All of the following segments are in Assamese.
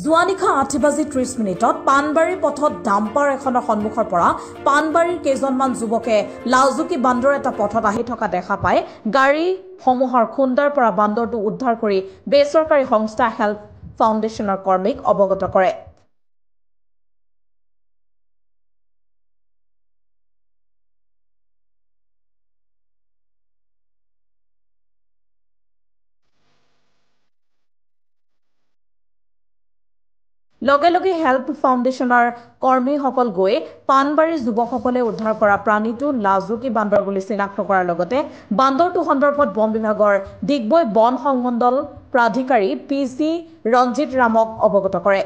জুৱানিশা 8:30 পানবাৰী পথত ডাম্পাৰ এখনৰ সন্মুখৰ পৰা পানবাৰীৰ কেইজনমান যুৱকে লাজুকী বান্দৰ এটা পথত আহি থকা দেখা পায় গাড়ীসমূহৰ খুন্দাৰ পৰা বান্দৰটো উদ্ধাৰ কৰি বেচৰকাৰী সংস্থা হেল্প ফাউণ্ডেশ্যনৰ কৰ্মীক অৱগত কৰে। লগে লগে হেল্প ফাউণ্ডেশ্যনৰ কৰ্মীসকল গৈ পানবাৰীৰ যুৱকসকলে উদ্ধাৰ কৰা প্ৰাণীটো লাজুকী বান্দৰ বুলি চিনাক্ত কৰাৰ লগতে বান্দৰটো সন্দৰ্ভত বন বিভাগৰ ডিগবৈ বন সংমণ্ডল প্ৰাধিকাৰী PC ৰঞ্জিত ৰামক অৱগত কৰে।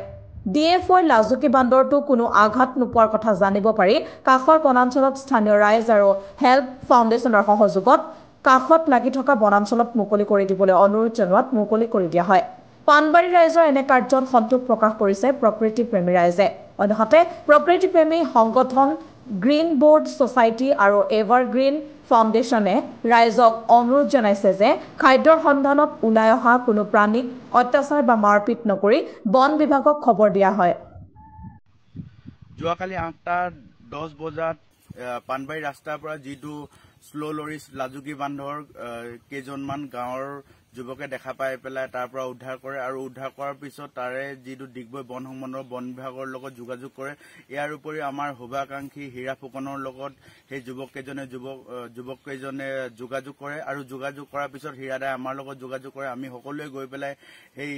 DFOই লাজুকী বান্দৰটো কোনো আঘাত নোপোৱাৰ কথা জানিব পাৰি কাষৰ বনাঞ্চলত স্থানীয় ৰাইজ আৰু হেল্প ফাউণ্ডেশ্যনৰ সহযোগত কাষত লাগি থকা বনাঞ্চলত মুকলি কৰি দিবলৈ অনুৰোধ জনোৱাত মুকলি কৰি দিয়া হয়। পানবাৰী ৰাইজৰ এনে কাৰ্যত সন্তোষ প্ৰকাশ কৰিছে প্ৰকৃতি প্ৰেমী ৰাইজে। অন্যহাতে প্ৰকৃতি প্ৰেমী সংগঠন গ্ৰীণ বোৰ্ড ছ'চাইটি আৰু এভাৰগ্ৰীণ ফাউণ্ডেশ্যনে ৰাইজক অনুৰোধ জনাইছে যে খাদ্যৰ সন্ধানত ওলাই অহা কোনো প্ৰাণীক অত্যাচাৰ বা মাৰপিট নকৰি বন বিভাগক খবৰ দিয়া হয়। যোৱাকালি 8:10 বজাত পানবাৰী ৰাস্তাৰ পৰা যিটো স্লো লৰি লাজুকী বান্ধৰ কেইজনমান গাঁৱৰ যুৱকে দেখা পাই পেলাই তাৰ পৰা উদ্ধাৰ কৰে আৰু উদ্ধাৰ কৰাৰ পিছত তাৰে যিটো ডিগবৈ বন সংমণ্ডল বন বিভাগৰ লগত যোগাযোগ কৰে। ইয়াৰ উপৰি আমাৰ শুভাকাংক্ষী হীৰা ফুকনৰ লগত সেই যুৱককেইজনে যোগাযোগ কৰে আৰু যোগাযোগ কৰাৰ পিছত হীৰাদাই আমাৰ লগত যোগাযোগ কৰে। আমি সকলোৱে গৈ পেলাই সেই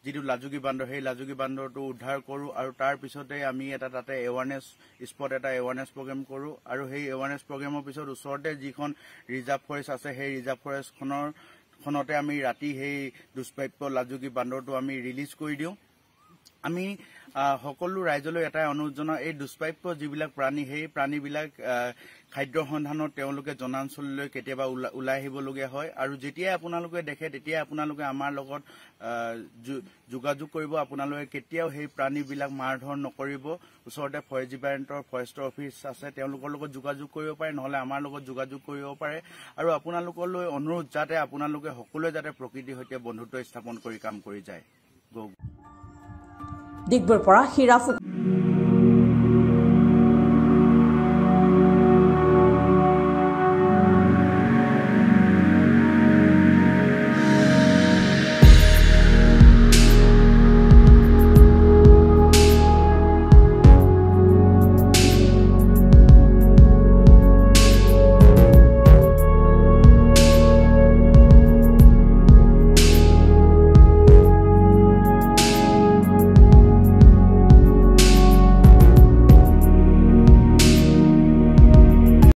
যিটো লাজুকী বান্দৰ সেই লাজুকী বান্দৰটো উদ্ধাৰ কৰোঁ আৰু তাৰ পিছতে আমি তাতে এৱাৰনেছ স্পট এটা এৱাৰনেছ প্ৰগ্ৰেম কৰোঁ আৰু সেই এৱাৰনেছ প্ৰগ্ৰেমৰ পিছত ওচৰতে যিখন ৰিজাৰ্ভ ফৰেষ্ট আছে সেই ৰিজাৰ্ভ ফৰেষ্টখনতে আমি ৰাতি সেই দুষ্প্ৰাপ্য লাজুকী বান্দৰটো আমি ৰিলিজ কৰি দিওঁ। আমি সকলো ৰাইজলৈ এটাই অনুৰোধ জনাওঁ, এই দুষ্প্ৰাপ্য যিবিলাক প্ৰাণী সেই প্ৰাণীবিলাক খাদ্যৰ সন্ধানত তেওঁলোকে জনাঞ্চললৈ কেতিয়াবা ওলাই আহিবলগীয়া হয় আৰু যেতিয়াই আপোনালোকে দেখে তেতিয়াই আপোনালোকে আমাৰ লগত যোগাযোগ কৰিব। আপোনালোকে কেতিয়াও সেই প্ৰাণীবিলাক মাৰধৰ নকৰিব। ওচৰতে ফৰেষ্ট ডিপাৰ্টমেণ্টৰ ফৰেষ্টৰ অফিচ আছে, তেওঁলোকৰ লগত যোগাযোগ কৰিব পাৰে, নহ'লে আমাৰ লগত যোগাযোগ কৰিব পাৰে। আৰু আপোনালোকলৈ অনুৰোধ যাতে আপোনালোকে সকলোৱে যাতে প্ৰকৃতিৰ সৈতে বন্ধুত্ব স্থাপন কৰি কাম কৰি যায়। ডিগবৈৰ পৰা হীৰা